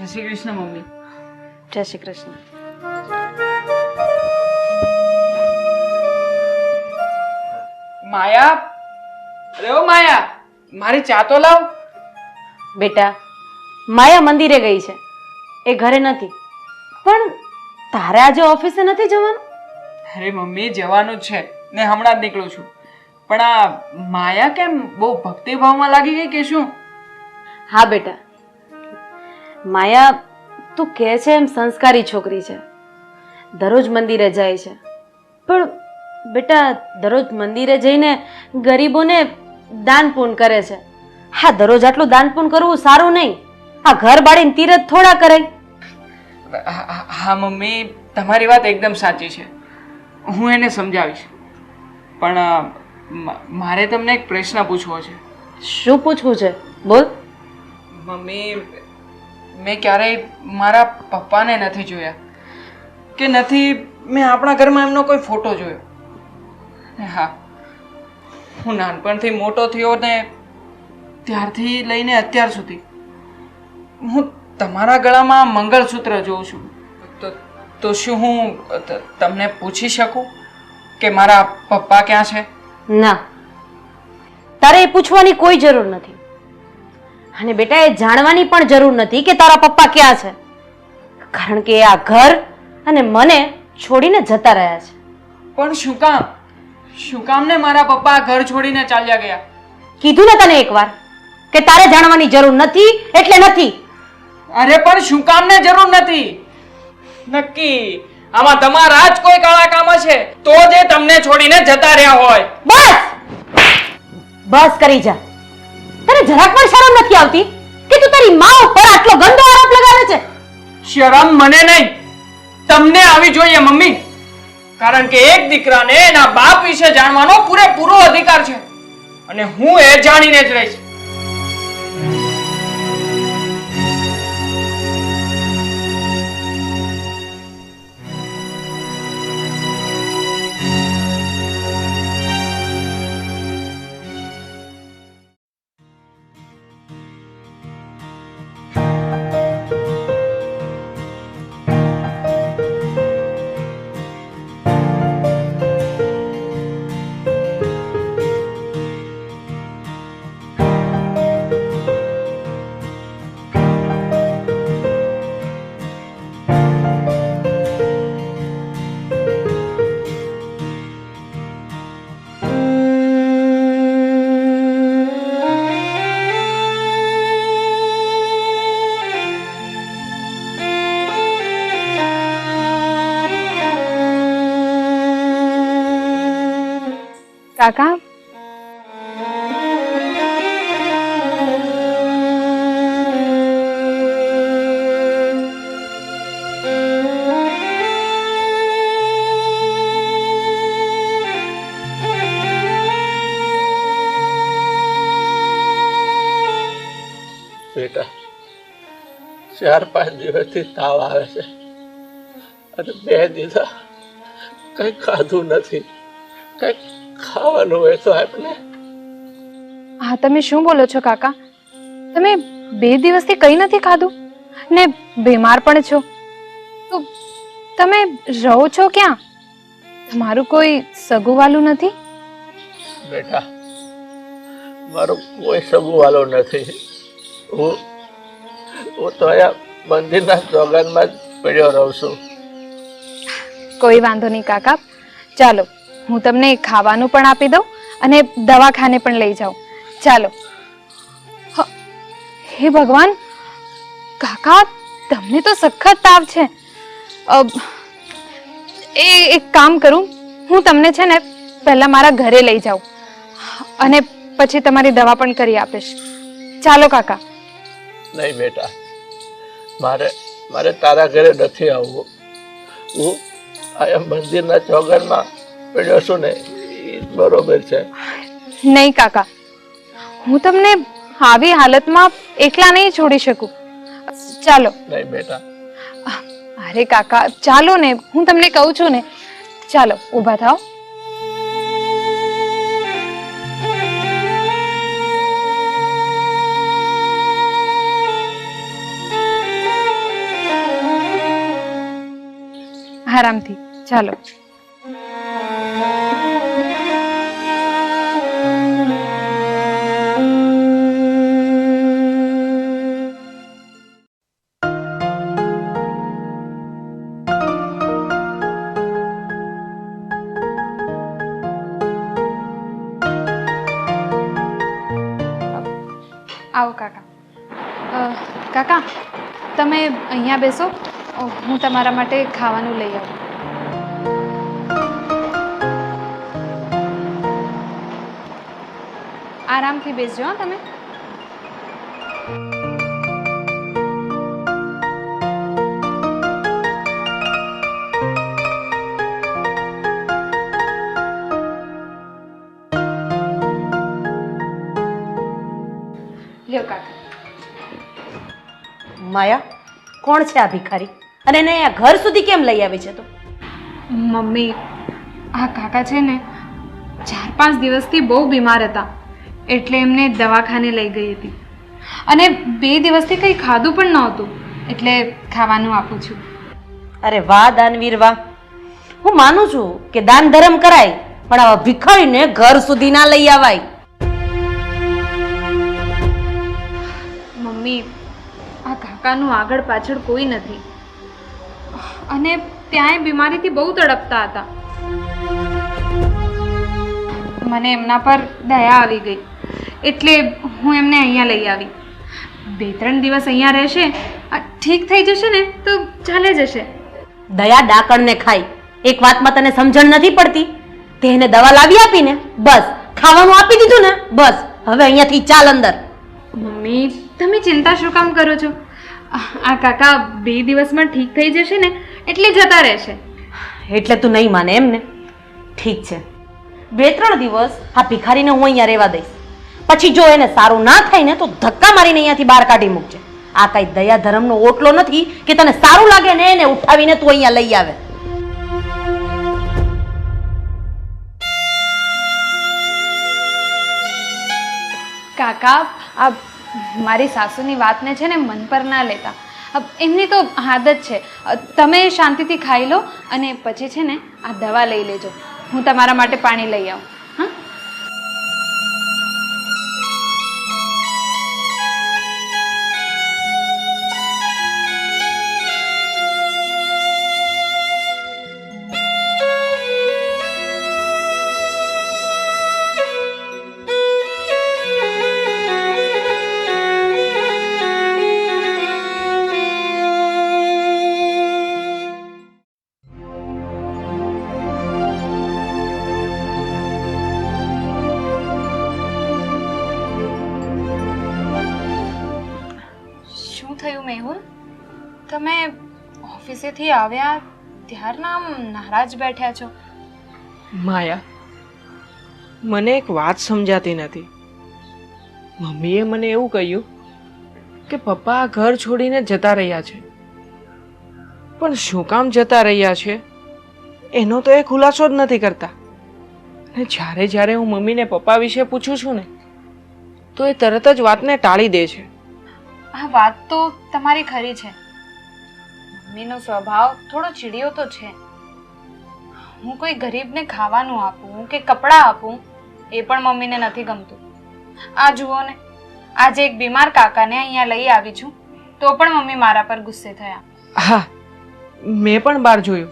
જય શ્રી કૃષ્ણ મમ્મી. જય શ્રી કૃષ્ણ. માયા, અરે ઓ માયા, મારી ચા તો લાવ. બેટા, માયા મંદિરે ગઈ છે, એ ઘરે નથી. પણ તારે આજે ઓફિસે નથી જવાનું? અરે મમ્મી, જવાનું જ છે ને, હમણાં જ નીકળું છું. પણ આ માયા કેમ બહુ ભક્તિભાવમાં લાગી ગઈ કે શું? હા બેટા, માયા તું કહે છે એમ સંસ્કારી છોકરી છે, દરરોજ મંદિરે જાય છે. પણ બેટા, દરરોજ મંદિરે જઈને ગરીબોને દાન પૂન કરે છે. હા, દરરોજ આટલું દાન પૂન કરવું સારું નહીં. આ ઘર બાળીને તીરથ થોડા કરાય. હા મમ્મી, તમારી વાત એકદમ સાચી છે, હું એને સમજાવીશ. પણ મારે તમને એક પ્રશ્ન પૂછવો છે. શું પૂછવું છે? બોલ. મમ્મી, મેં ક્યારેય મારા પપ્પાને નથી જોયા, કે નથી મેં આપણા ઘરમાં એમનો કોઈ ફોટો જોયો. હા, હું નાનપણથી મોટો થયો ને ત્યારથી લઈને અત્યાર સુધી હું તમારા ગળામાં મંગળસૂત્ર જોઉં છું. તો શું હું તમને પૂછી શકું કે મારા પપ્પા ક્યાં છે? ના, તારે એ પૂછવાની કોઈ જરૂર નથી. અને બેટા, એ જાણવાની પણ જરૂર નથી કે તારા પપ્પા ક્યાં છે, કારણ કે આ ઘર અને મને છોડીને જતા રહ્યા છે. પણ શું કામ? શું કામ ને મારા પપ્પા ઘર છોડીને ચાલ્યા ગયા? કીધું ને તને એકવાર કે તારે જાણવાની જરૂર નથી એટલે નથી. અરે પણ શું કામ ને જરૂર નથી? નક્કી આમાં તમારા જ કોઈ કાળા કામ હશે તો જે તમને છોડીને જતા રહ્યા હોય. બસ બસ કરી જા. તને જરાક પણ શરમ નથી આવતી કે તું તારી માં ઉપર આટલો ગંદો આરોપ લગાવે છે? શરમ મને નહીં, તમને આવી જોઈએ મમ્મી. કારણ કે એક દીકરાને એના બાપ વિશે જાણવાનો પૂરેપૂરો અધિકાર છે અને હું એ જાણીને જ રહીશ. કાકા, બેટા, 4-5 દિવસથી તાવ આવે છે અને 2 દિવસ કંઈ ખાધું નથી. કંઈક ખાવાનું હોય તો આપણે. હા, તમે શું બોલો છો કાકા? તમે 2 દિવસથી કંઈ નથી ખાધું ને બીમાર પણ છો, તો તમે રહો છો ક્યાં? તમારું કોઈ સગુવાલું નથી? બેટા, મારો કોઈ સગુવાલો નથી. હું તો અહીંયા મંદિરના ચોગનમાં જ પડ્યો રહું છું. કોઈ વાંધો નહીં કાકા, ચાલો હું તમને ખાવાનું પણ આપી દઉં અને દવાખાને પણ લઈ જાઉં. ચાલો. હે ભગવાન, કાકા તમને તો સખત તાવ છે. એક કામ કરું, હું તમને છે ને પહેલાં મારા ઘરે લઈ જાઓ અને પછી તમારી દવા પણ કરી આપીશ. ચાલો કાકા. નહીં બેટા, મારે તારા ઘરે નથી આવવું. હું આ મંદિરના ચોગનમાં પડ્યો છું ને, એ બરોબર છે. નહીં કાકા, હું તમને આવી હાલતમાં એકલા નહીં છોડી શકું. ચાલો. નહીં બેટા. અરે કાકા ચાલો ને, હું તમને કહું છું ને. ચાલો, ઊભા થાઓ. આરામથી ચાલો. આવો કાકા. કાકા તમે અહીંયા બેસો, હું તમારા માટે ખાવાનું લઈ આવું. આરામથી બેસજો હા તમે. લ્યો કાકા. માયા, કોણ છે આ ભિખારી? અને એને અહીંયા ઘર સુધી કેમ લઈ આવી છે? તો મમ્મી, આ કાકા છે ને 4-5 દિવસથી બહુ બીમાર હતા, એટલે એમને દવાખાને લઈ ગઈ હતી. અને 2 દિવસથી કંઈ ખાધું પણ નહોતું, એટલે ખાવાનું આપું છું. અરે વાહ દાનવીર વાહ! હું માનું છું કે દાન ધર્મ કરાય, પણ આવા ભિખારીને ઘર સુધી ના લઈ આવાય. મમ્મી, આ કાકાનું આગળ પાછળ કોઈ નથી, અને ત્યાંય બીમારીથી બહુ તડપતા હતા. મને એમના પર દયા આવી ગઈ, એટલે હું એમને અહીંયા લઈ આવી. 2-3 દિવસ અહીંયા રહેશે, ઠીક થઈ જશે ને તો ચાલે જશે. દયા ડાકણને ખાય. એક વાતમાં તને સમજણ નથી પડતી? તેને દવા લાવી આપીને બસ, ખાવાનું આપી દીધું ને બસ, હવે અહીંયાથી ચાલ અંદર. મમ્મી, તમે ચિંતા શું કામ કરો છો? આ કાકા 2 દિવસમાં ઠીક થઈ જશે ને એટલે જતા રહેશે. એટલે તું નહીં માને એમ ને? ઠીક છે, 2-3 દિવસ આ ભિખારીને હું અહીંયા રહેવા દઈશ. પછી જો એને સારું ના થાય ને તો ધક્કા મારીને અહીંયાથી બહાર કાઢી મૂકજે. આ કઈ દયા ધર્મનો ઓટલો નથી કે તને સારું લાગે ને એને ઉઠાવીને તું અહીંયા લઈ આવે. કાકા, આ મારી સાસુની વાતને છે ને મન પર ના લેતા. એમની તો આદત છે. તમે શાંતિથી ખાઈ લો અને પછી છે ને આ દવા લઈ લેજો. હું તમારા માટે પાણી લઈ આવું. હા. થયું મેહુલ? તમે ઓફિસેથી આવ્યા ત્યારના નારાજ બેઠ્યા છો. માયા, મને એક વાત સમજાતી નથી. મમ્મીએ મને એવું કહ્યું કે પપ્પા આ ઘર છોડીને જતા રહ્યા છે, પણ શું કામ જતા રહ્યા છે એનો તો એ ખુલાસો જ નથી કરતા. અને જ્યારે હું મમ્મીને પપ્પા વિશે પૂછું છું ને તો એ તરત જ વાતને ટાળી દે છે. આ વાત તો તમારી ખરી છે. મમ્મીનો સ્વભાવ થોડો ચીડિયો તો છે. હું કોઈ ગરીબને ખાવાનું આપું કે કપડાં આપું એ પણ મમ્મીને નથી ગમતું. આ જુઓ ને, આજે એક બીમાર કાકાને અહીંયા લઈ આવી છું તો પણ મમ્મી મારા પર ગુસ્સે થયા. હા, મેં પણ બહાર જોયું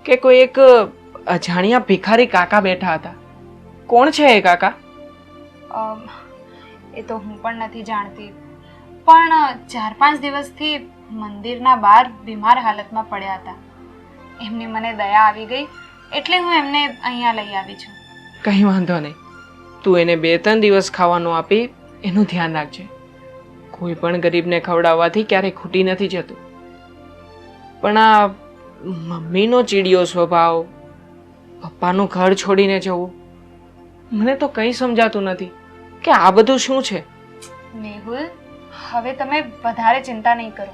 કે કોઈ એક અજાણ્યા ભિખારી કાકા બેઠા હતા. કોણ છે એ કાકા? એ તો હું પણ નથી જાણતી, પણ 4-5 દિવસથી મંદિરના બહાર બીમાર હાલતમાં પડ્યા હતા. એમની મને દયા આવી ગઈ એટલે હું એમને અહીંયા લઈ આવી છું. કંઈ વાંધો નહીં, તું એને 2-3 દિવસ ખાવાનું આપી એનું ધ્યાન રાખજે. કોઈ પણ ગરીબને ખવડાવવાથી ક્યારેય ખૂટી નથી જતું. પણ આ મમ્મીનો ચીડિયો સ્વભાવ, પપ્પાનું ઘર છોડીને જવું, મને તો કંઈ સમજાતું નથી કે આ બધું શું છે. મેહુલ, હવે તમે વધારે ચિંતા નહીં કરો.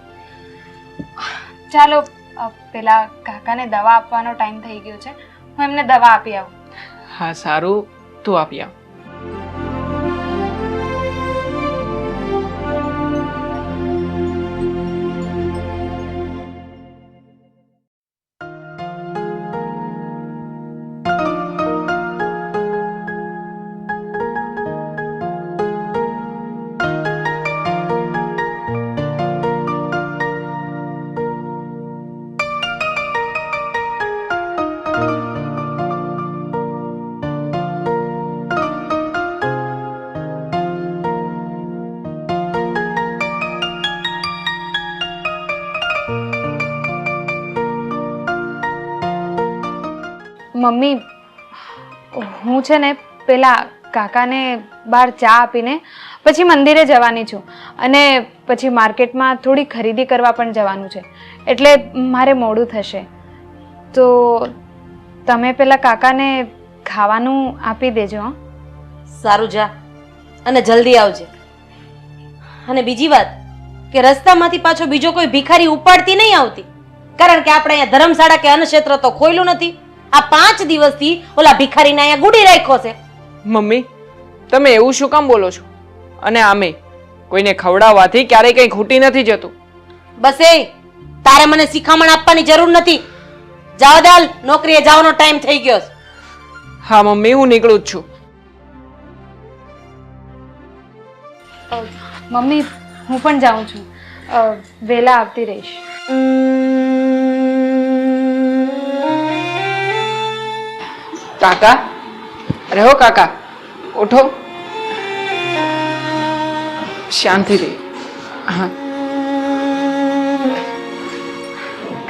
ચાલો પેલા કાકાને દવા આપવાનો ટાઈમ થઈ ગયો છે, હું એમને દવા આપી આવું. હા સારું, તું આપી આવ. મમ્મી, હું છે ને પેલા કાકાને બહાર ચા આપીને પછી મંદિરે જવાની છું, અને પછી માર્કેટમાં થોડી ખરીદી કરવા પણ જવાનું છે, એટલે મારે મોડું થશે. તો તમે પેલા કાકાને ખાવાનું આપી દેજો. હં? સારું, જા અને જલ્દી આવજે. અને બીજી વાત કે રસ્તામાંથી પાછો બીજો કોઈ ભિખારી ઉપાડતી નહીં આવતી, કારણ કે આપણે અહીંયા ધર્મશાળા કે અન્નક્ષેત્ર તો ખોયલું નથી. આ 5 દિવસથી ઓલા ભિખારીને અહીંયા ગુડી રાખ્યો છે. મમ્મી, તમે એવું શું કામ બોલો છો? અને આમે કોઈને ખવડાવવાથી ક્યારેય કંઈ ખૂટી નથી જતું. બસ એ તારે મને શિખામણ આપવાની જરૂર નથી. જાવ દાલ, નોકરીએ જવાનો ટાઈમ થઈ ગયો છે. હા મમ્મી, હું નીકળું જ છું. મમ્મી, હું પણ જાઉં છું, વહેલા આવતી રહીશ. કાકા, અરે હો કાકા, ઉઠો, શાંતિથી. હા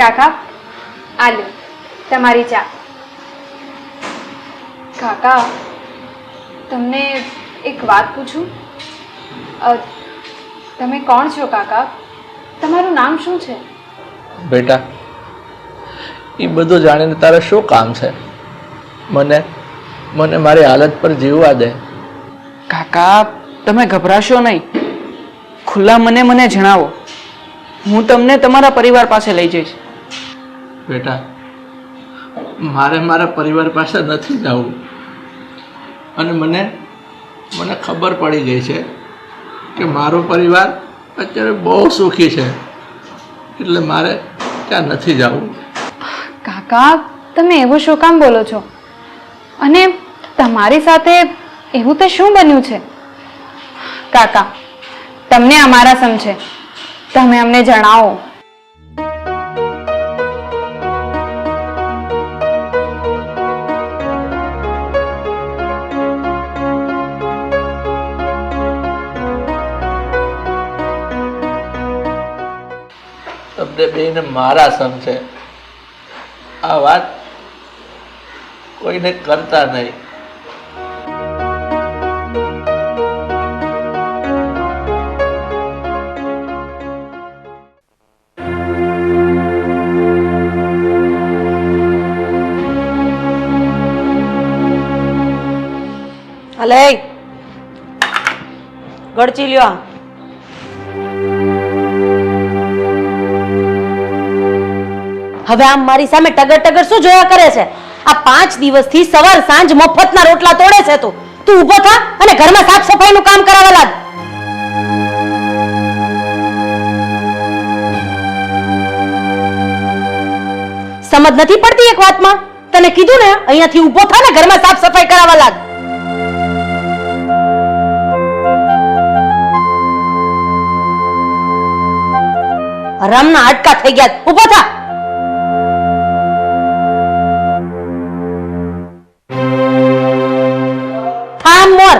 કાકા, આ લો તમારી ચા. કાકા, તમને એક વાત પૂછું? તમે કોણ છો કાકા? તમારું નામ શું છે? બેટા, એ બધું જાણીને તારે શું કામ છે? મને મને મારી હાલત પર જીવવા દે. કાકા, તમે ગભરાશો નહીં, ખુલ્લા મને જણાવો, હું તમને તમારા પરિવાર પાસે લઈ જઈશ. બેટા, મારે મારા પરિવાર પાસે નથી જવું, અને મને ખબર પડી ગઈ છે કે મારો પરિવાર અત્યારે બહુ સુખી છે, એટલે મારે ત્યાં નથી જવું. કાકા, તમે એવું શું કામ બોલો છો? અને તમારી સાથે એવું તે શું બન્યું છે? કાકા, તમને અમારા સમજે, તમે અમને જણાવો. તમને બેને મારા સમજે આ વાત કોઈને કરતા નહીં. અલે ગળચી લ્યો. હવે આમ મારી સામે ટગર ટગર શું જોયા કરે છે? આ 5 દિવસથી સવાર સાંજ મફતના રોટલા તોડે છે. તું ઊભો થા અને ઘરમાં સાફ સફાઈનું કામ કરાવવા લાગ. સમજ નથી પડતી એક વાતમાં? તને કીધું ને, અહીંયાથી ઊભો થા ને ઘરમાં સાફ સફાઈ કરાવવા લાગ. હરામના હાડકા થઈ ગયા. ઊભો થા. થામ મોર.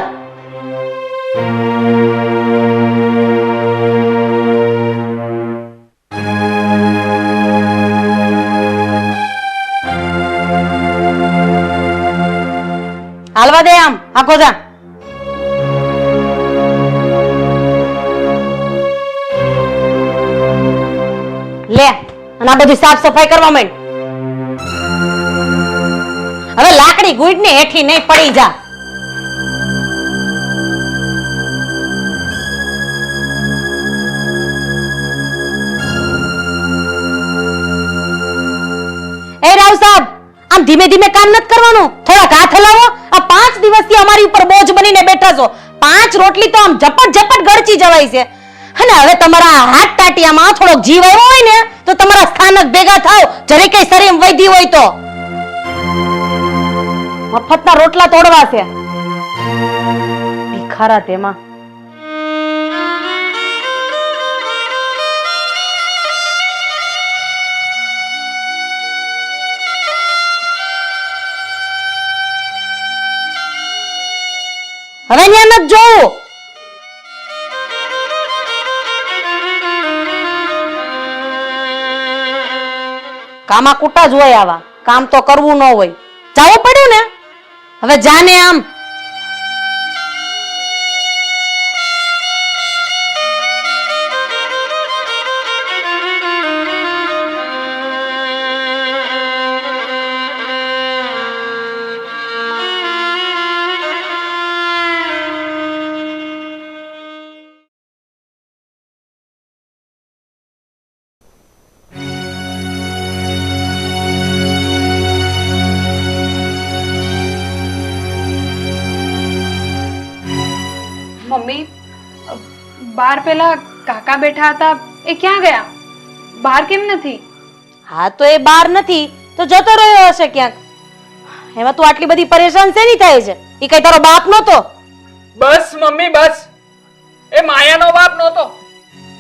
હાલવા દે આમ આખો જા. લે અને આ બધી સાફ સફાઈ કરવા માંડ. હવે લાકડી ગુડ ને હેઠી નહીં પડી જા. એ રાવ સાહેબ, આમ ધીમે ધીમે કામ નથી કરવાનું, થોડાક હાથ હલાવો. આ 5 દિવસથી અમારી ઉપર બોજ બનીને બેઠા છો. 5 રોટલી તો આમ ઝપટ ઝપટ ગળચી જવાય છે. અને હવે તમારા હાથ ટાટિયામાં થોડોક જીવ આવ્યો હોય ને તો તમારા સ્થાનક ભેગા થાવ, જરી કઈ શરીર વૈધી હોય તો. મફતના રોટલા તોડવા છે ભિખારા તેમાં. હવે ન્યા નથી જોવું. કામા કુટા જ હોય, આવા કામ તો કરવું ન હોય. જવું પડ્યું ને, હવે જાને આમ. મમ્મી, બહાર પેલા કાકા બેઠા હતા, એ ક્યાં ગયા? બહાર કેમ નથી? હા તો એ બહાર નથી તો જતો રહ્યો હશે ક્યાંક. એમાં તું આટલી બધી પરેશાન શેની થાય છે? એ કઈ તારો બાપ નતો? બસ મમ્મી બસ, એ માયાનો બાપ નહોતો.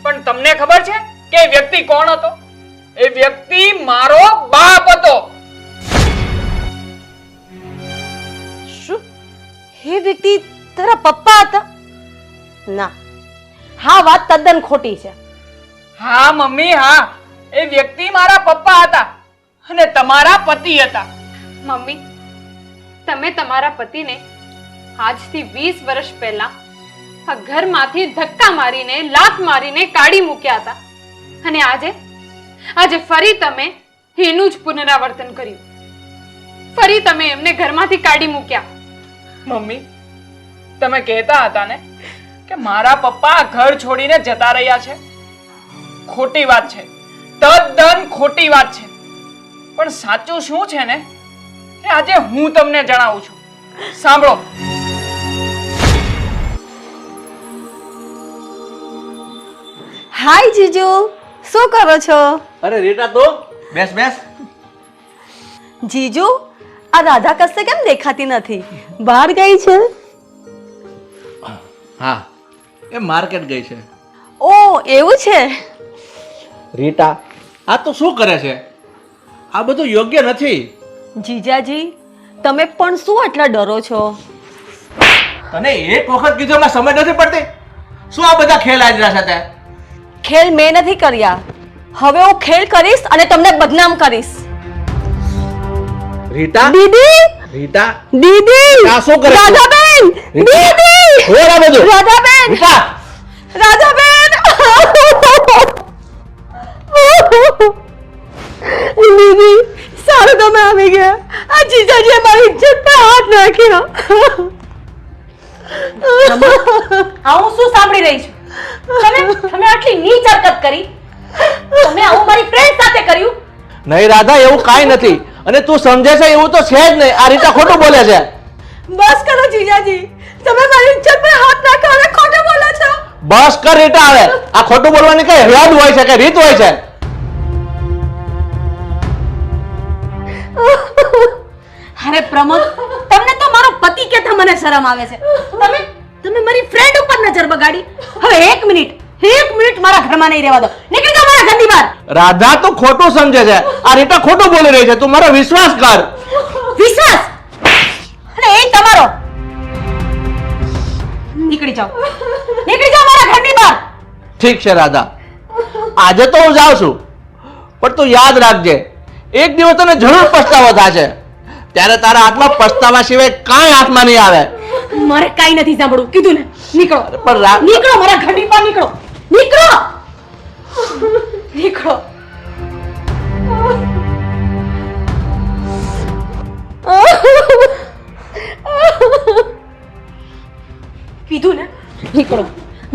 પણ તમને ખબર છે કે એ વ્યક્તિ કોણ હતો? એ વ્યક્તિ મારો બાપ હતો. શું એ વ્યક્તિ તારા પપ્પા હતા? ના, હા વાત તદ્દન ખોટી છે. હા મમ્મી હા, એ વ્યક્તિ મારા પપ્પા હતા અને તમારા પતિ હતા. મમ્મી, તમે તમારા પતિને આજથી 20 વર્ષ પહેલા આ ઘરમાંથી ધક્કા મારીને લાત મારીને કાઢી મૂક્યા હતા, અને આજે ફરી તમે એનું જ પુનરાવર્તન કર્યું. ફરી તમે એમને ઘરમાંથી કાઢી મૂક્યા. મમ્મી, તમે કહેતા હતા ને કે મારા પપ્પા ઘર છોડીને જતા રહ્યા છે. ખોટી વાત છે, તદ્દન ખોટી વાત છે. પણ સાચું શું છે ને એ આજે હું તમને જણાવું છું. સાંભળો. હાય જીજુ, શું કરો છો? અરે રીટા તો બેસ બેસ. જીજુ, આ રાધા કશે કેમ દેખાતી નથી? બહાર ગઈ છે? હા, એ માર્કેટ ગઈ છે. ઓ એવું છે. રીટા, આ તો શું કરે છે? આ બધું યોગ્ય નથી. જીજાજી, તમે પણ શું આટલા ડરો છો? તને એક વખત કીધું એમાં સમજ નથી પડતી? શું આ બધા ખેલ આજરા સાથે? ખેલ મેં નથી કર્યા. હવે હું ખેલ કરીશ અને તમને બદનામ કરીશ. રીટા, દીદી, રીટા, દીદી, આ શું કરે છે? રાધાબેન, દીદી, હોર આ બધું. રાધાબેન, રીટા, રાધાબેન, દીદી, સારું તમે આવી ગયા. આ જીજાજીએ મારી ઇજ્જત પર હાથ નાખ્યો. આ હું શું સાંભળી રહી છું? તમે આટલી નીચ હરકત કરી? તમે આવું મારી ફ્રેન્ડ સાથે કર્યું? નહીં રાધા, એવું કાંઈ નથી. અને તું સમજે છે એવું તો છે જ નહીં. આ રીટા ખોટું બોલે છે. બસ કરો જીજાજી, તમે મારી ઇજ્જત પર હાથ નાખ્યો અને ખોટું બોલો છો. બસ કર રીટા. હવે આ ખોટું બોલવાની કઈ હદ હોય છે કે રીત હોય છે? અરે પ્રમોદ, તમને તો મારો પતિ કહેતા મને શરમ આવે છે. તમે મારી ફ્રેન્ડ ઉપર નજર બગાડી. હવે એક મિનિટ મારા ઘરમાં નહીં રહેવા દો. નીકળી જાઓ મારા ઘરની બહાર. રાધા તું ખોટું સમજે છે. આ રીટા ખોટું બોલી રહી છે. તું મારો વિશ્વાસ કર. વિશ્વાસ અને એ તમારો. નીકળી જાઓ મારા ઘરની બહાર. ઠીક છે રાધા, આજે તો હું જાઉં છું, પણ તું યાદ રાખજે, એક દિવસ તને જરૂર પછતાવો થશે. ત્યારે તારા હાથમાં પસ્તાવા સિવાય કાંઈ હાથમાં નહીં આવે. મારે કાંઈ નથી સાંભળવું, કીધું ને. નીકળો, પણ નીકળો, મારા ઘરની બહાર નીકળો, નીકળો, નીકળો. કીધું ને, નીકળો.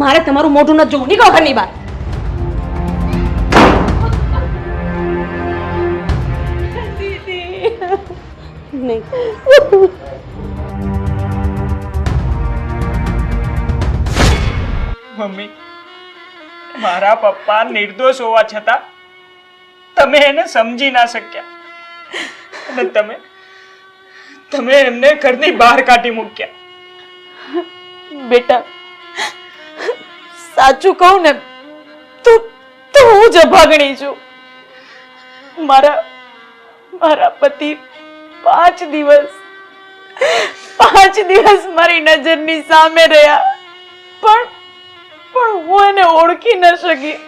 મારે તમારું મોઢું નથી જોવું. નીકળો ઘરની બહાર. નહીં. મમ્મી, મારા પપ્પા નિર્દોષ હોવા છતાં તમે એને સમજી ના શક્યા અને તમે એમને ઘરની બહાર કાઢી મૂક્યા. બેટા, સાચું કહું ને તો હું જ અભાગણી છું. મારા પતિ 5 દિવસ મારી નજરની સામે રહ્યા, પણ હું એને ઓળખી ન શકી.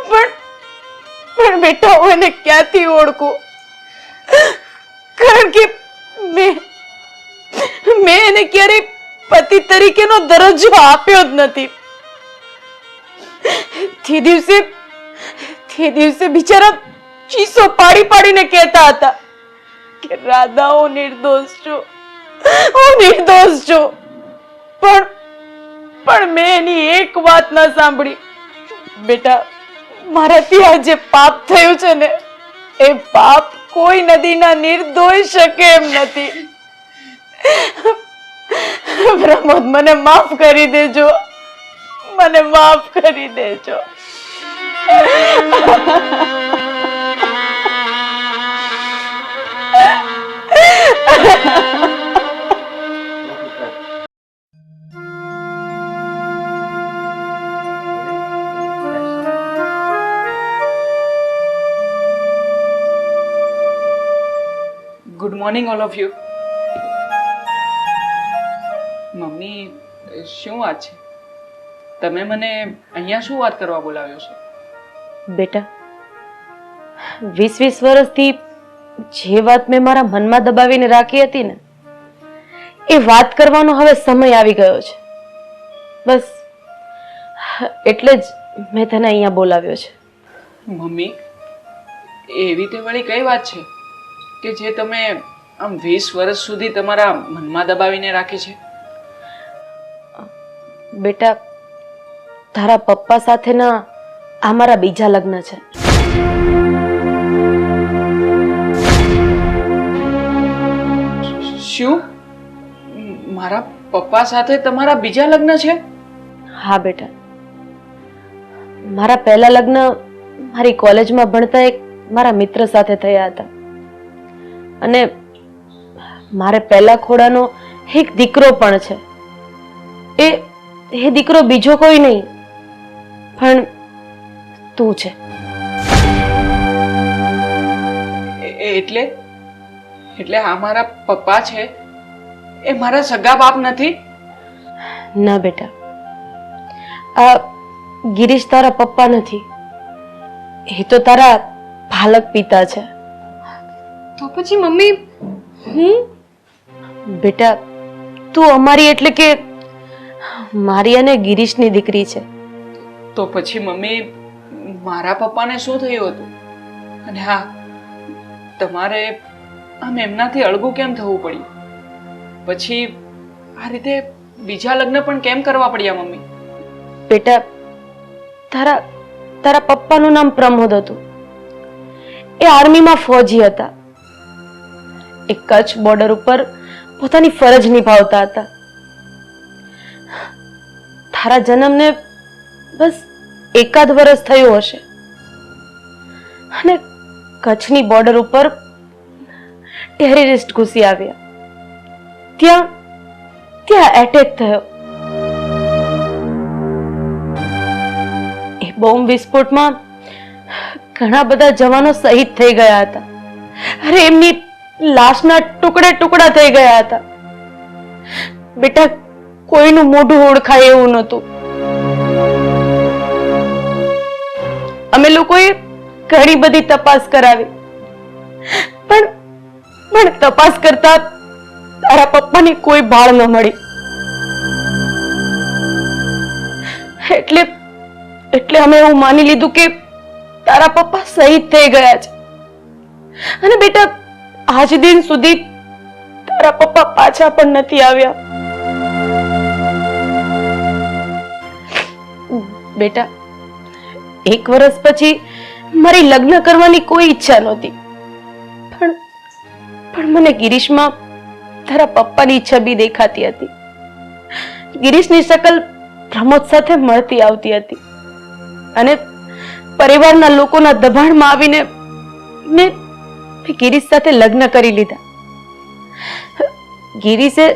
પણ બેટા, હું એને ક્યાંથી ઓળખું? કારણ કે મેં એને ક્યારેય પતિ તરીકેનો દરજ્જો આપ્યો જ નથી. તે દિવસે બિચારા ચીસો પાડીને કહેતા હતા કે રાધા, હું નિર્દોષ છું. પણ મેં એની એક વાત ન સાંભળી. બેટા, મારાથી આ જે પાપ થયું છે ને, એ પાપ કોઈ નદીના નીર ધોઈ શકે એમ નથી. પ્રમોદ, મને માફ કરી દેજો, મને માફ કરી દેજો. Good morning all of you. Mummy, શું વાત છે? તમે મને અહીંયા શું વાત કરવા બોલાવ્યો છો? બેટા, 20 વર્ષથી જે વાત મેં મારા મનમાં દબાવીને રાખી હતી ને, એ વાત કરવાનો હવે સમય આવી ગયો છે. બસ એટલે જ મેં તને અહીંયા બોલાવ્યો છે. મમ્મી, એવી તે વળી કઈ વાત છે કે જે તમે આમ 20 વર્ષ સુધી તમારા મનમાં દબાવીને રાખી છે? બેટા, તારા પપ્પા સાથેના આ મારા બીજા લગ્ન છે. શું? મારા પપ્પા સાથે તમારા બીજા લગ્ન છે? હા બેટા, મારા પહેલા લગ્ન મારી કોલેજમાં ભણતા એક મારા મિત્ર સાથે થયા હતા. અને મારે પહેલા ખોડાનો એક દીકરો પણ છે. એ દીકરો બીજો કોઈ નહીં પણ તું છે. એટલે આ મારા પપ્પા છે એ મારા સગા બાપ નથી? ના બેટા, આ ગિરીશ તારા પપ્પા નથી, એ તો તારા પાલક પિતા છે. તો પછી મમ્મી બેટા, તું અમારી એટલે કે મારી અને ગિરીશની દીકરી છે. તો પછી મમ્મી, મારા પપ્પાને શું થયું હતું? અને હા, તમારે આમ એમનાથી અળગું કેમ થવું પડ્યું? પછી આ રીતે બીજા લગ્ન પણ કેમ કરવા પડ્યા મમ્મી? બેટા, તારા પપ્પાનું નામ પ્રમોદ હતું. એ આર્મીમાં ફૌજી હતા. એ કચ્છ બોર્ડર ઉપર પોતાની ફરજ નિભાવતા હતા. તારા જન્મને બસ 1 વર્ષ થયું હશે અને કચ્છની બોર્ડર ઉપર ટેરરિસ્ટ ઘૂસી આવ્યા. ત્યાં એટેક થયો. એ બોમ્બ વિસ્ફોટમાં ઘણા બધા જવાનો શહીદ થઈ ગયા હતા. અરે, એમની લાશના ટુકડા થઈ ગયા હતા. બેટા, કોઈનું મોઢું ઓળખાય એવું નહોતું. અમે લોકોએ ઘણી બધી તપાસ કરાવી, પણ તપાસ કરતા તારા પપ્પાની કોઈ ભાળ ન મળી. એટલે એટલે અમે એવું માની લીધું કે તારા પપ્પા શહીદ થઈ ગયા છે. અને બેટા, આજ દિન સુધી તારા પપ્પા પાછા પણ નથી આવ્યા. બેટા, 1 વર્ષ પછી મારી લગ્ન કરવાની કોઈ ઈચ્છા નહોતી, પણ મને ગિરીશમાં તારા પપ્પાની છબી દેખાતી હતી. ગિરીશની શકલ પ્રમોદ સાથે મળતી આવતી હતી અને પરિવારના લોકોના દબાણમાં આવીને મેં ગિરીશ સાથે લગ્ન કરી લીધા. ગિરીશે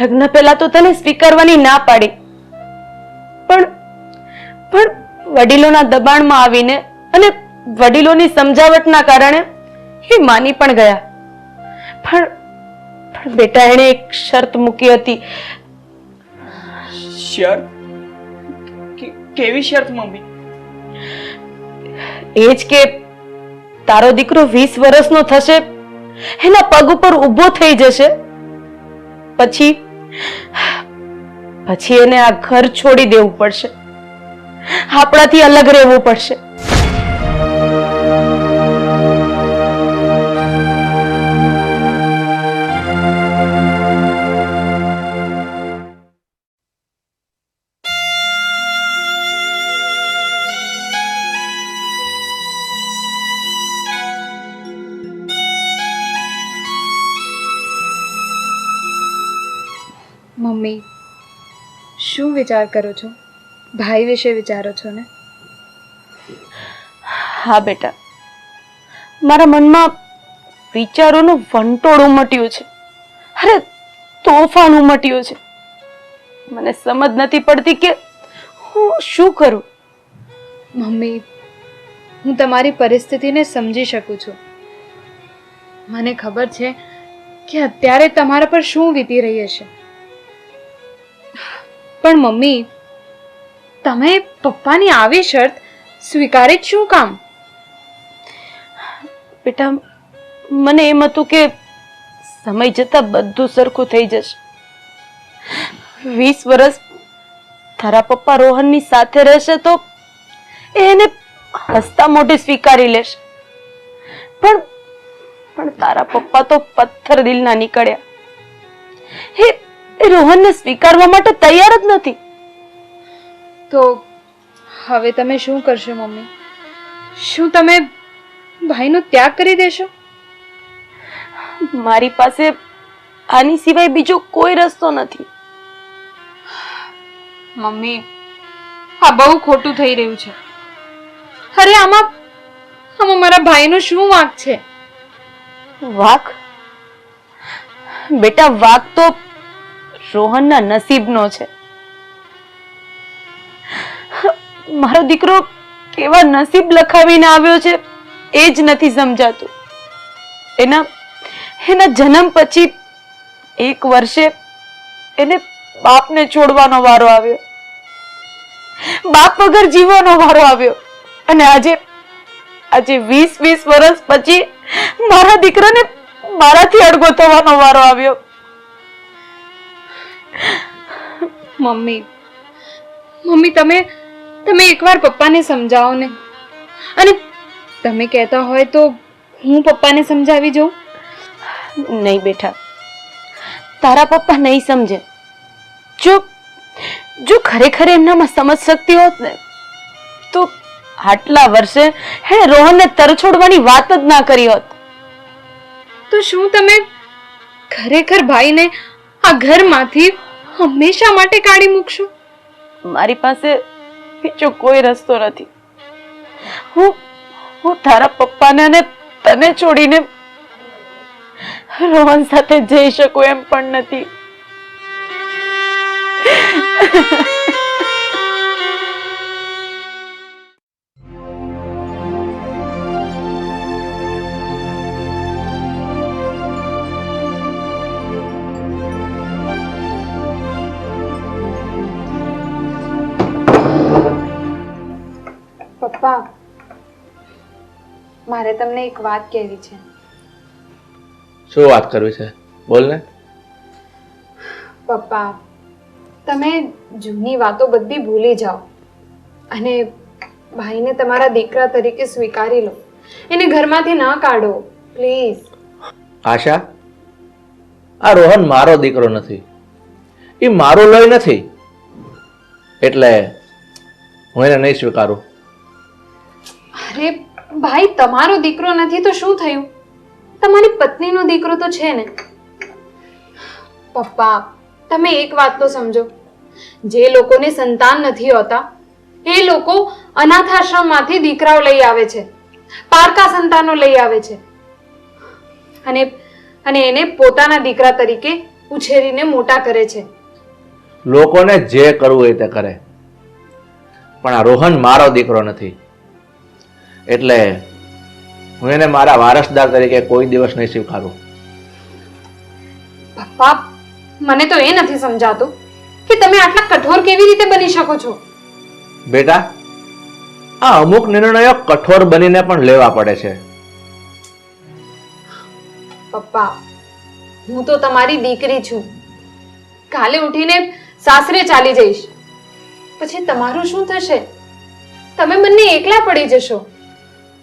લગ્ન પહેલા તો તને સ્વીકારવાની ના પાડી, પણ વડીલોના દબાણમાં આવીને અને વડીલોની સમજાવટના કારણે એ માની પણ ગયા. પણ બેટા, એણે એક શરત મૂકી હતી. શરત? કેવી શરત મમ્મી? એ જ કે તારો દીકરો 20 વર્ષનો થશે, એના પગ ઉપર ઊભો થઈ જશે, પછી એને આ ઘર છોડી દેવું પડશે, આપણાથી અલગ રહેવું પડશે. મમ્મી, શું વિચાર કરો છો? ભાઈ વિશે વિચારો છો ને? હા બેટા, મારા મનમાં વિચારોનું વંટોળ ઉમટ્યું છે. અરે, તોફાન ઉમટ્યું છે. મને સમજ નથી પડતી કે હું શું કરું. મમ્મી, હું તમારી પરિસ્થિતિને સમજી શકું છું. મને ખબર છે કે અત્યારે તમારા પર શું વીતી રહી હશે. પણ મમ્મી, તમે પપ્પાની આવી શરત સ્વીકારી જ શું કામ? બેટા, મને એમ હતું કે સમય જતા બધું સરખું થઈ જશે. 20 વર્ષ તારા પપ્પા રોહનની સાથે રહેશે તો એને હસતા મોઢે સ્વીકારી લેશે. પણ તારા પપ્પા તો પથ્થર દિલના નીકળ્યા. એ રોહનને સ્વીકારવા માટે તૈયાર જ નથી. તો હવે તમે શું કરશો મમ્મી? શું તમે ભાઈનો ત્યાગ કરી દેશો? મારી પાસે આની સિવાય બીજો કોઈ રસ્તો નથી. મમ્મી, આ બહુ ખોટું થઈ રહ્યું છે. અરે, આમાં મારા ભાઈનો શું વાંક છે? વાંક? બેટા, વાંક તો રોહનના નસીબનો છે. મારો દીકરો કેવા નસીબ લખાવીને આવ્યો છે એ જ નથી સમજાતું. એના જન્મ પછી 1 વર્ષે એને બાપને છોડવાનો વારો આવ્યો, બાપ વગર જીવવાનો વારો આવ્યો, અને આજે 20 વર્ષ પછી મારા દીકરાને મારાથી અડગો થવાનો વારો આવ્યો. મમ્મી, તમે એકવાર પપ્પાને સમજાવો ને. અને તમે કહેતા હોય તો હું પપ્પાને સમજાવી જાઉં? નહીં બેટા, તારા પપ્પા નહીં સમજે. જો ખરેખર એમનામાં સમજ શક્તિ હોત ને તો આટલા વર્ષે એને રોહનને તરછોડવાની વાત જ ના કરી હોત. તો શું તમે ખરેખર ભાઈને આ ઘરમાંથી હંમેશા માટે કાઢી મૂકશો? મારી પાસે બીજો કોઈ રસ્તો નથી. હું તારા પપ્પાને અને તને છોડીને રોહન સાથે જઈ શકું એમ પણ નથી. પપ્પા, મારે તમને એક વાત કહેવી છે. શું વાત કરવી છે? બોલ ને. પપ્પા, તમે જૂની વાતો બધી ભૂલી જાઓ અને ભાઈને તમારા દીકરા તરીકે સ્વીકારી લો. એને ઘરમાંથી ના કાઢો પ્લીઝ. આશા, આ રોહન મારો દીકરો નથી, એ મારું લોહી નથી, એટલે હું એને નહીં સ્વીકારું. અરે ભાઈ, તમારો દીકરો નથી તો શું થયું? તમારી પત્નીનો દીકરો તો છે ને. પપ્પા, તમે એક વાત તો સમજો, જે લોકોને સંતાન નથી હોતા એ લોકો અનાથ આશ્રમમાંથી દીકરાઓ લઈ આવે છે, પારકા સંતાનો લઈ આવે છે અને એને પોતાના દીકરા તરીકે ઉછેરીને મોટા કરે છે. લોકોને જે કરવું હોય તે કરે, પણ આ રોહન મારો દીકરો નથી, એટલે હું એને મારા વારસદાર તરીકે કોઈ દિવસ નહીં સ્વીકારું. પપ્પા, મને તો એ નથી સમજાતું કે તમે આટલા કઠોર કેવી રીતે બની શકો છો. બેટા, આ અમુક નિર્ણયો કઠોર બનીને પણ લેવા પડે છે. પપ્પા, હું તો તમારી દીકરી છું. કાલે ઉઠીને સાસરે ચાલી જઈશ, પછી તમારું શું થશે? તમે બંને એકલા પડી જશો.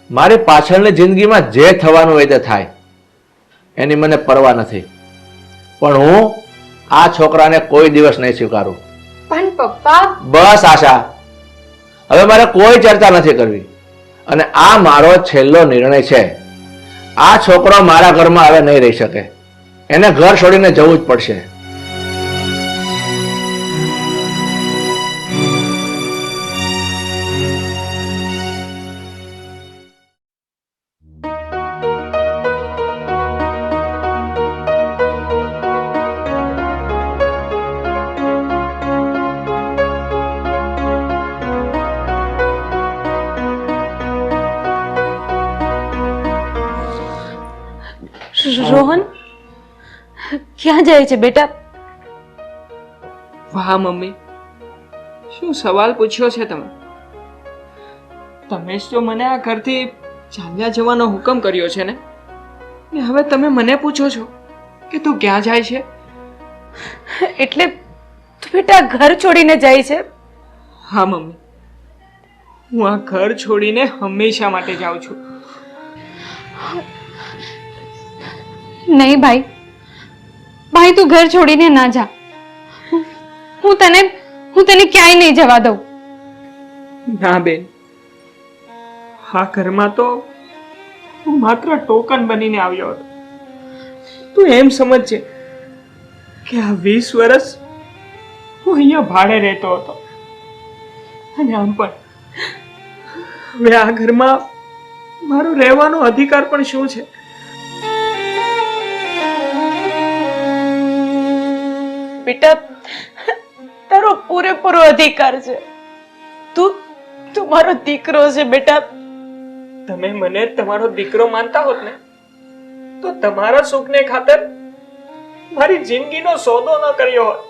મારી પાછળની જિંદગીમાં જે થવાનું હોય તે થાય, એની મને પરવા નથી, પણ હું આ છોકરાને કોઈ દિવસ નહીં સ્વીકારું. પણ પપ્પા, બસ આશા, હવે મારે કોઈ ચર્ચા નથી કરવી, અને આ મારો છેલ્લો નિર્ણય છે. આ છોકરો મારા ઘરમાં હવે નહીં રહી શકે, એને ઘર છોડીને જવું જ પડશે. રોહન, ક્યાં જાય છે બેટા? વાહ મમ્મી, શું સવાલ પૂછ્યો છે તમે? તમે જ તો મને આ ઘરથી ચાલ્યા જવાનો હુકમ કર્યો છે ને હવે તમે મને પૂછો છો કે તું ક્યાં જાય છે? એટલે તું બેટા ઘર છોડીને જાય છે? હા મમ્મી, હું આ ઘર છોડીને હંમેશા માટે જાઉં છું. નહીં ભાઈ, ભાઈ તું ઘર છોડીને ના જા. હું તને ક્યાંય નહીં જવા દઉં. ના બેન, આ ઘરમાં તો હું માત્ર ટોકન બનીને આવ્યો હતો. તું એમ સમજજે કે આ 20 વર્ષ હું અહીંયા ભાડે રહેતો હતો, અને આમ પણ હવે આ ઘરમાં મારો રહેવાનો અધિકાર પણ શું છે? બેટા, તારો પૂરેપૂરો અધિકાર છે. તું મારો દીકરો છે બેટા. તમે મને તમારો દીકરો માનતા હોત ને તો તમારા સુખને ખાતર મારી જિંદગીનો સોદો ન કર્યો હોત.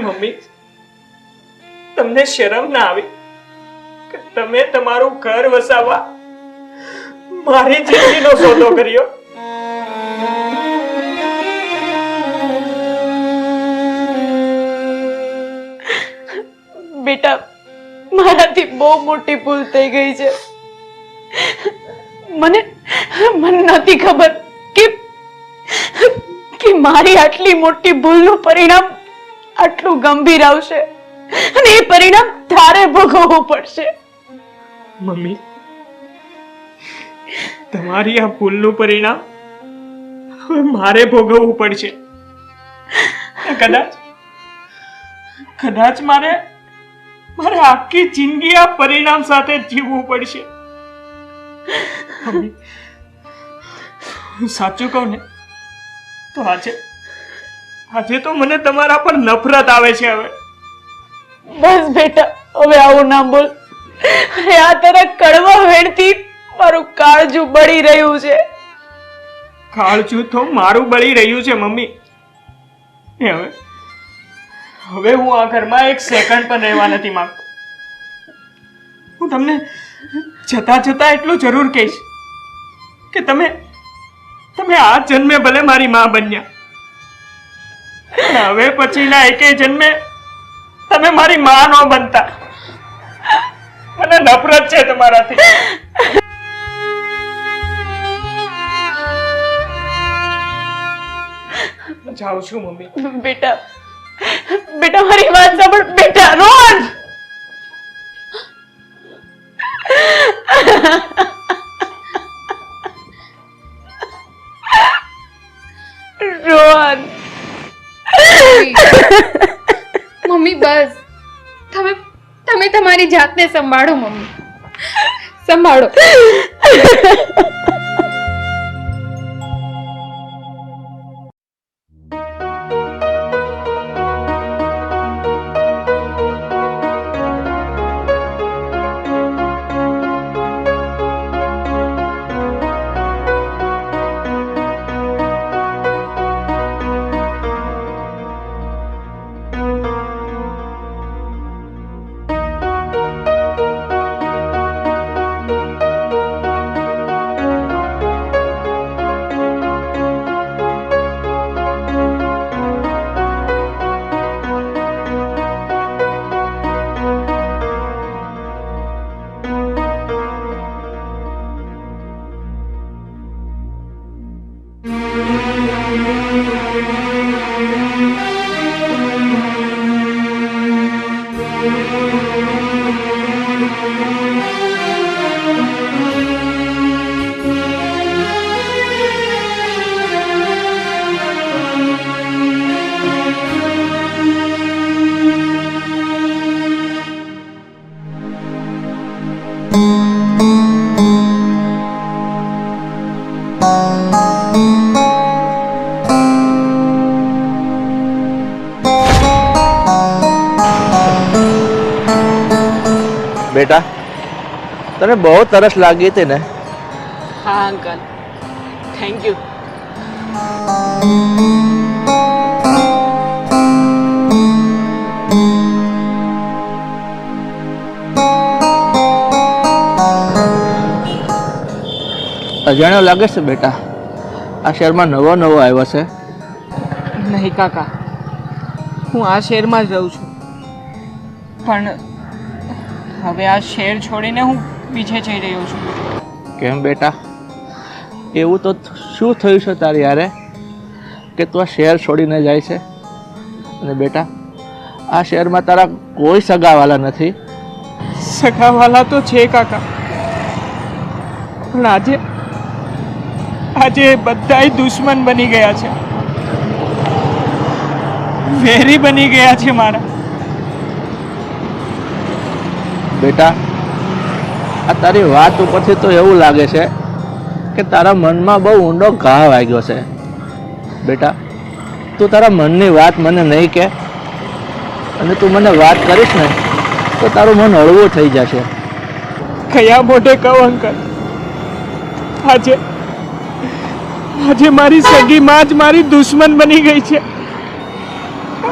મમ્મી, તમને શરમ ના આવી કે તમે તમારું ઘર વસાવવા મારી જિંદગીનો સોદો કર્યો? બેટા, મારાથી બહુ મોટી ભૂલ થઈ ગઈ છે. મને નથી ખબર કે મારી આટલી મોટી ભૂલનું પરિણામ આટલું ગંભીર આવશે, અને એ પરિણામ તારે ભોગવવું પડશે. મમ્મી, તમારી આ ભૂલનું પરિણામ હવે મારે ભોગવવું પડશે. કદાચ મારે આખી જિંદગી આ પરિણામ સાથે જીવવું પડશે. મમ્મી, હું સાચું કહું ને તો આજે તો મને તમારા પર નફરત આવે છે. હવે બસ બેટા, હવે આવું ના બોલ. આ તારા કડવા વેણથી મારું કાળજું બળી રહ્યું છે. કાળજું તો મારું બળી રહ્યું છે મમ્મી. હવે હું આ ઘરમાં એક સેકન્ડ પણ રહેવા નથી માંગતો. હું તમને જતા એટલું જરૂર કહીશ કે તમે તમે આ જન્મે ભલે મારી માં બન્યા, પણ હવે પછીના એકે જન્મે તમે મારી માં ન બનતા. મને નફરત છે તમારાથી. જાઉં છું મમ્મી. બેટા બેટા મારી વાત સાંભળ બેટા. રોહન રોહન મમ્મી બસ, તમે તમારી જાતને સંભાળો મમ્મી, સંભાળો. બેટા, તને બહુ તરસ લાગી હતી ને? હા અંકલ, થેન્ક યુ. અજાણ્યો લાગે છે બેટા, આ શહેરમાં નવો આવ્યો છે. નહીં કાકા, હું આ શહેરમાં જ રહું છું, પણ હવે આ શહેર છોડીને હું પીછે જઈ રહ્યો છું. કેમ બેટા, એવું તો શું થયું છે તારી યારે કે તું આ શહેર છોડીને જાય છે? અને બેટા, આ શહેરમાં તારા કોઈ સગાવાલા નથી? સગાવાલા તો છે કાકા, પણ આજે બધાય દુશ્મન બની ગયા છે, વેરી બની ગયા છે મારા. બેટા, આ તારી વાત ઉપરથી તો એવું લાગે છે કે તારા મનમાં બહુ ઊંડો ઘા વાગ્યો છે. બેટા, તું તારા મનની વાત મને નહીં કહે, અને તું મને વાત કરીશ ને તો તારું મન હળવું થઈ જશે. કયા મોઢે કહું અંકલ? આજે મારી સગી માં જ મારી દુશ્મન બની ગઈ છે.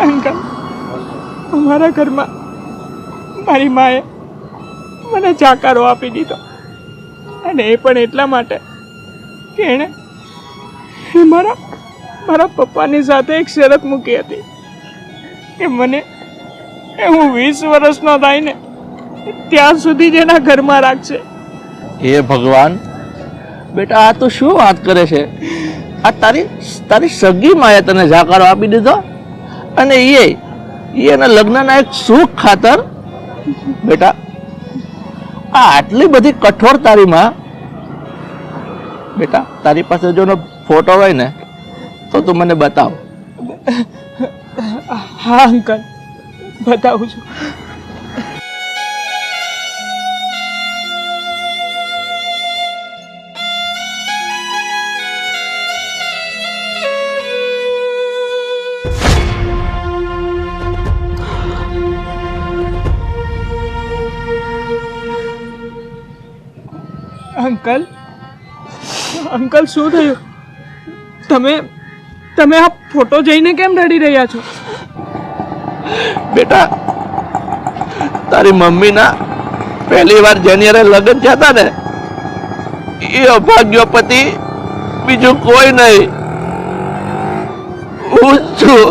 અંકલ, અમારા ઘરમાં મારી માએ મને જાકારો આપી દીધો, અને એ પણ એટલા માટે કે એણે મારા પપ્પાની સાથે એક શરત મૂકી હતી કે હું 20 વર્ષનો થાય ને ત્યાં સુધી જ એના ઘરમાં રાખશે. હે ભગવાન, બેટા આ તું શું વાત કરે છે? આ તારી સગી માએ તને જાકારો આપી દીધો, અને એના લગ્નના એક સુખ ખાતર? બેટા, આ આટલી બધી કઠોર તારી માં? બેટા, તારી પાસે જો ફોટો હોય ને તો તું મને બતાવ. હા અંકલ, બતાવું છું. અંકલ શું થયું? તમે આ ફોટો જોઈને કેમ રડી રહ્યા છો? બેટા, તારી મમ્મીના પહેલી વાર જેની હારે લગ્ન થયા હતા ને, એ અભાગ્ય પતિ બીજું કોઈ નહીં, હું જ છું.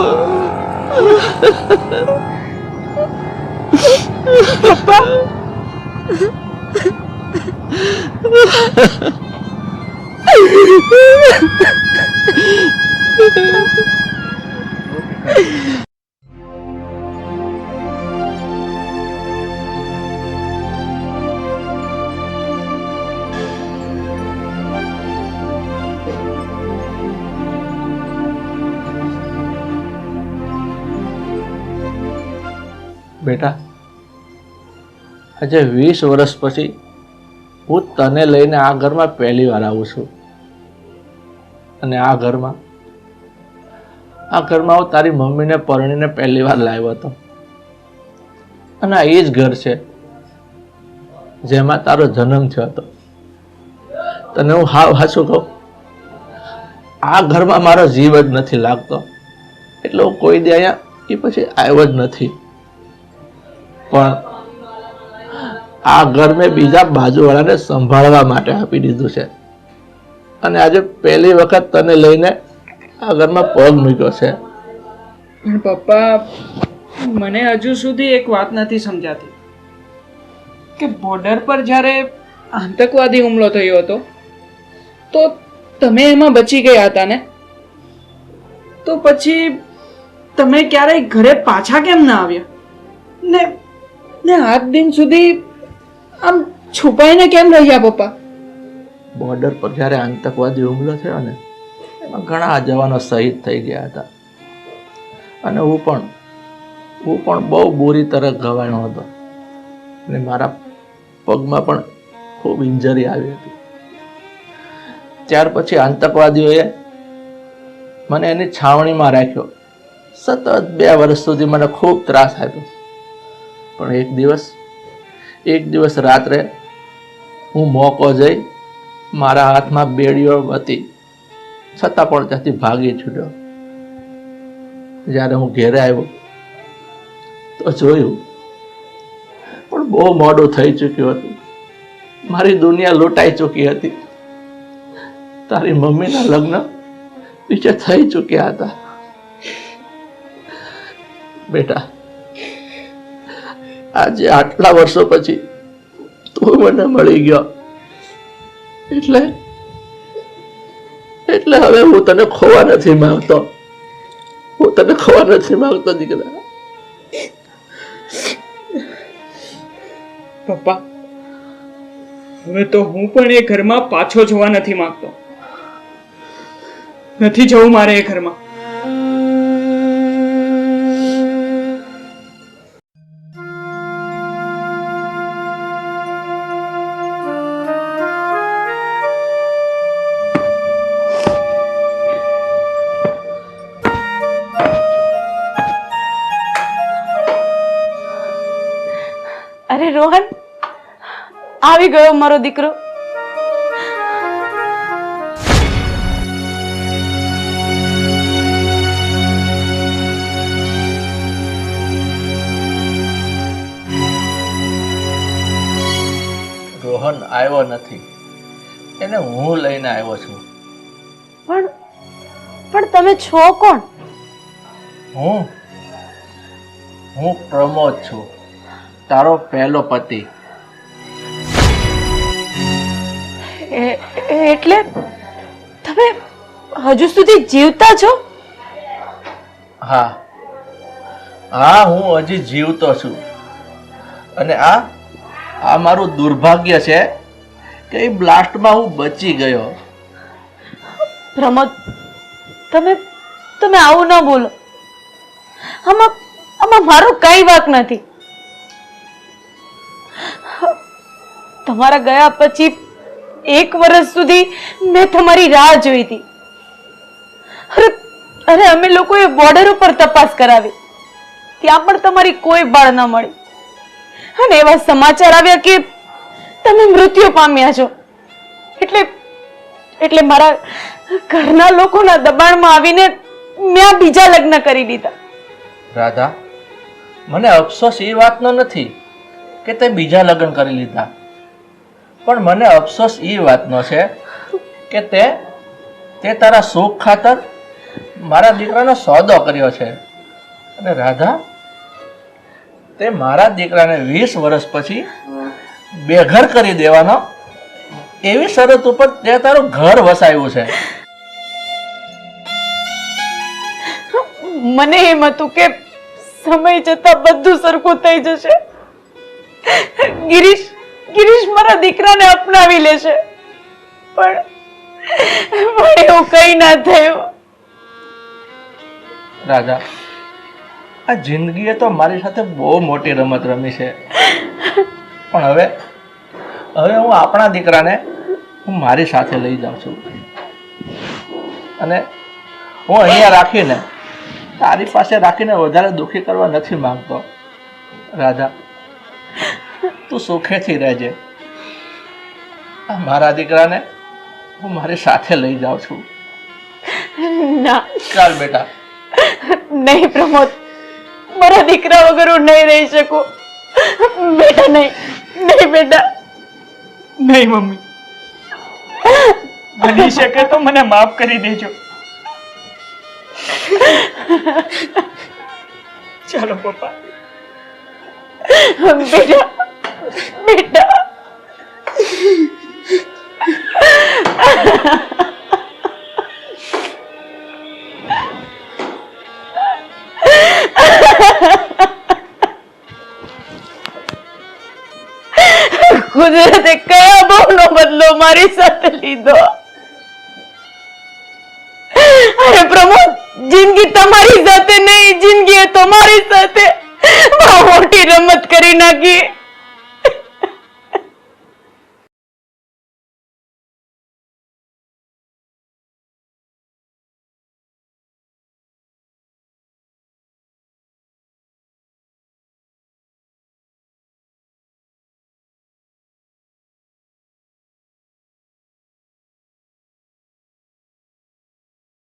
બેટા, આજે 20 વર્ષ પછી હું તને લઈને આ ઘરમાં પહેલી વાર આવું છું. અને આ ઘરમાં હું તારી મમ્મીને પરણીને પહેલી વાર લાવ્યો હતો. અને આ એ જ ઘર છે જેમાં તારો જન્મ થયો હતો. તને હું હાચું કહું, આ ઘરમાં મારો જીવ જ નથી લાગતો, એટલે હું કોઈ દે અહીંયા એ પછી આવ્યો જ નથી. પણ આ ઘર મેં બીજા બાજુવાળાને સંભાળવા માટે આપી દીધું છે. અને આજે પહેલી વખત તને લઈને આ ઘરમાં પગ મૂક્યો છે. પણ પપ્પા, મને હજુ સુધી એક વાત નથી સમજાતી કે બોર્ડર પર જ્યારે આતંકવાદી હુમલો થયો હતો તો તમે એમાં બચી ગયા હતા ને, તો પછી તમે ક્યારેય ઘરે પાછા કેમ ના આવ્યા ને આજ દિન સુધી આમ છુપાઈને કેમ રહ્યા પપ્પા? બોર્ડર પર જ્યારે આતંકવાદી હુમલો થયો ને, એમાં ઘણા જવાનો શહીદ થઈ ગયા હતા. અને હું પણ બહુ બુરી તરહ ઘવાયો હતો. અને મારા પગમાં પણ ખૂબ ઇન્જરી આવી હતી. ત્યાર પછી આતંકવાદીઓએ મને એની છાવણીમાં રાખ્યો. સતત 2 વર્ષ સુધી મને ખૂબ ત્રાસ આપ્યો. પણ એક દિવસ રાત્રે હું મોકો જઈ, મારા હાથમાં બેડીઓ હતી છતાં પણ ત્યાંથી ભાગી છૂટ્યો. જ્યારે હું ઘેરે આવ્યો તો જોયું, પણ બહુ મોડું થઈ ચૂક્યું હતું. મારી દુનિયા લૂંટાઈ ચૂકી હતી. તારી મમ્મીના લગ્ન નીચે થઈ ચૂક્યા હતા. બેટા, આજે આટલા વર્ષો પછી તું મને મળી ગયો, એટલે હવે હું તને ખોવા નથી માંગતો. દીકરા. પપ્પા, હવે તો હું પણ એ ઘરમાં પાછો જવા નથી માંગતો. નથી જવું મારે એ ઘરમાં. અરે રોહન, આવી ગયો મારો દીકરો. રોહન આવ્યો નથી, એને હું લઈને આવ્યો છું. પણ તમે છો કોણ? હું પ્રમોદ છું, તારો પહેલો પતિ. એટલે તમે હજુ સુધી જીવતા છો? હા, હું હજી જીવતો છું. અને આ મારું દુર્ભાગ્ય છે કે એ બ્લાસ્ટમાં હું બચી ગયો. પ્રમોદ, તમે આવું ન બોલો. આમાં મારો કઈ વાંક નથી. તમારા ગયા પછી 1 વર્ષ સુધી મેં તમારી રાહ જોઈ હતી. અરે અમે લોકોએ બોર્ડર ઉપર તપાસ કરાવી, ત્યાં પણ તમારી કોઈ બાળ ન મળી. અને એવા સમાચાર આવ્યા કે તમે મૃત્યુ પામ્યા છો. એટલે મારા ઘરના લોકોના દબાણમાં આવીને મેં બીજા લગ્ન કરી દીધા. રાધા, મને અફસોસ એ વાતનો નથી કે તે બીજા લગ્ન કરી લીધા, પણ મને અફસોસ એ વાતનો છે કે તે તે તારા સુખ ખાતર મારા દીકરાનો સોદો કર્યો છે. અને રાધા, તે મારા દીકરાને 20 વર્ષ પછી બેઘર કરી દેવાનો એવી શરત ઉપર તે તારું ઘર વસાવ્યું છે. મને એમ હતું કે સમય જતા બધું સરખું થઈ જશે. ગિરીશ મારા દીકરાને અપનાવી લેશે, પણ એવું કઈ ના થયું. રાધા, આ જિંદગીએ તો મારી સાથે બહુ મોટી રમત રમી છે, પણ હવે હું આપણા દીકરાને હું મારી સાથે લઈ જાઉં છું. અને હું અહીંયા રાખીને, તારી પાસે રાખીને વધારે દુઃખી કરવા નથી માંગતો. રાધા, તું સુખેથી રહેજે. મારા દીકરાને હું મારી સાથે લઈ જાઉં છું. ના, ચાલ બેટા. નહીં પ્રમોદ, મારા દીકરા વગર હું નહીં રહી શકું. બેટા નહીં બેટા. નહીં મમ્મી, બની શકે તો મને માફ કરી દેજો. ચાલો પપ્પા. બેટા કુદરતે કયા ભાવનો બદલો મારી સાથે લીધો? અરે પ્રમોદ, જિંદગી તમારી સાથે નહીં, જિંદગી એ તમારી સાથે બહુ મોટી રમત કરી નાખી.